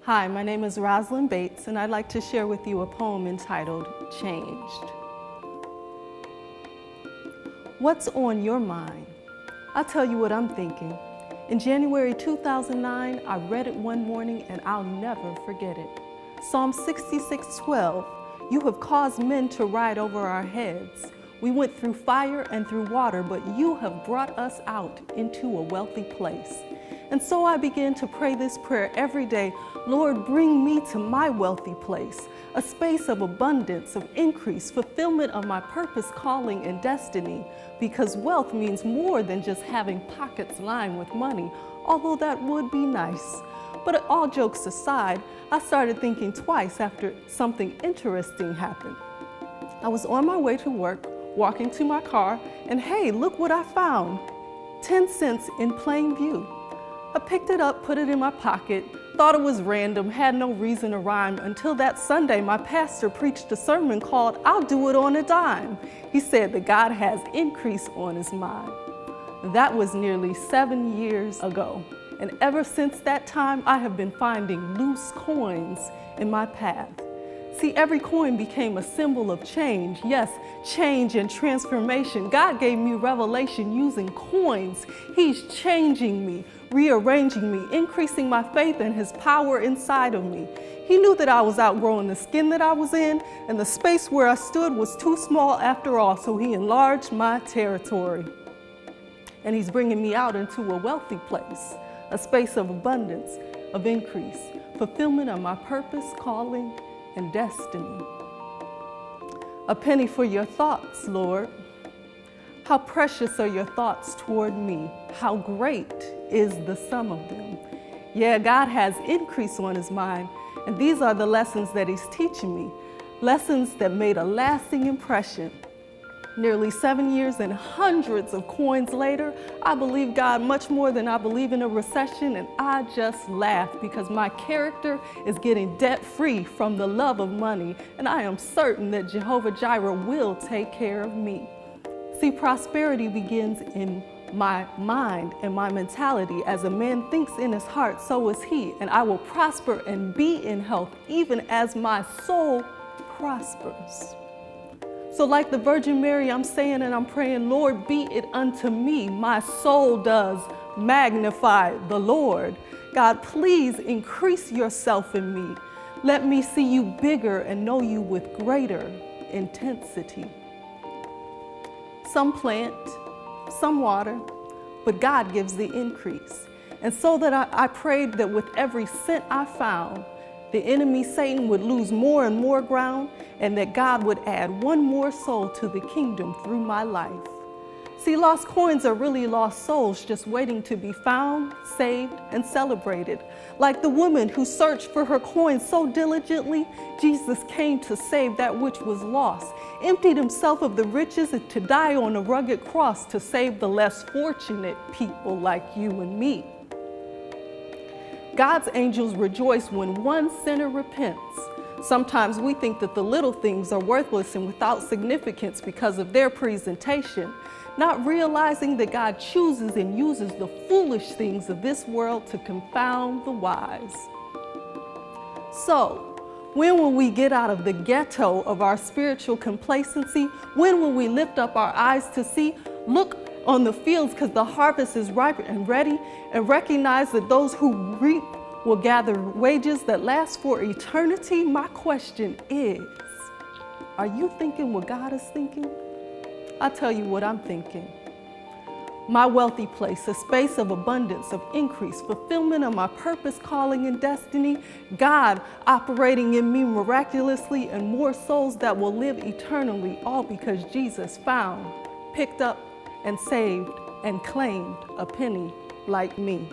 Hi, my name is Rosalyn Bates, and I'd like to share with you a poem entitled, Changed. What's on your mind? I'll tell you what I'm thinking. In January 2009, I read it one morning and I'll never forget it. Psalm 66:12, you have caused men to ride over our heads. We went through fire and through water, but you have brought us out into a wealthy place. And so I began to pray this prayer every day. Lord, bring me to my wealthy place, a space of abundance, of increase, fulfillment of my purpose, calling, and destiny. Because wealth means more than just having pockets lined with money, although that would be nice. But all jokes aside, I started thinking twice after something interesting happened. I was on my way to work, walking to my car, and hey, look what I found. 10 cents in plain view. I picked it up, put it in my pocket, thought it was random, had no reason to rhyme, until that Sunday my pastor preached a sermon called, I'll Do It on a Dime. He said that God has increase on his mind. That was nearly 7 years ago. And ever since that time, I have been finding loose coins in my path. See, every coin became a symbol of change. Yes, change and transformation. God gave me revelation using coins. He's changing me, rearranging me, increasing my faith and his power inside of me. He knew that I was outgrowing the skin that I was in, and the space where I stood was too small after all, so he enlarged my territory. And he's bringing me out into a wealthy place, a space of abundance, of increase, fulfillment of my purpose, calling, and destiny. A penny for your thoughts, Lord. How precious are your thoughts toward me. How great is the sum of them. Yeah, God has increase on his mind, and these are the lessons that he's teaching me. Lessons that made a lasting impression. Nearly 7 years and hundreds of coins later, I believe God much more than I believe in a recession, and I just laugh because my character is getting debt-free from the love of money, and I am certain that Jehovah Jireh will take care of me. See, prosperity begins in my mind and my mentality. As a man thinks in his heart, so is he, and I will prosper and be in health even as my soul prospers. So like the Virgin Mary, I'm saying and I'm praying, Lord, be it unto me. My soul does magnify the Lord. God, please increase yourself in me. Let me see you bigger and know you with greater intensity. Some plant, some water, but God gives the increase. And so that I prayed that with every cent I found, the enemy, Satan, would lose more and more ground, and that God would add one more soul to the kingdom through my life. See, lost coins are really lost souls just waiting to be found, saved, and celebrated. Like the woman who searched for her coins so diligently, Jesus came to save that which was lost, emptied himself of the riches to die on a rugged cross to save the less fortunate people like you and me. God's angels rejoice when one sinner repents. Sometimes we think that the little things are worthless and without significance because of their presentation, not realizing that God chooses and uses the foolish things of this world to confound the wise. So, when will we get out of the ghetto of our spiritual complacency? When will we lift up our eyes to see, look on the fields because the harvest is ripe and ready, and recognize that those who reap will gather wages that last for eternity? My question is, are you thinking what God is thinking? I'll tell you what I'm thinking. My wealthy place, a space of abundance, of increase, fulfillment of my purpose, calling, and destiny, God operating in me miraculously, and more souls that will live eternally, all because Jesus found, picked up, and saved and claimed a penny like me.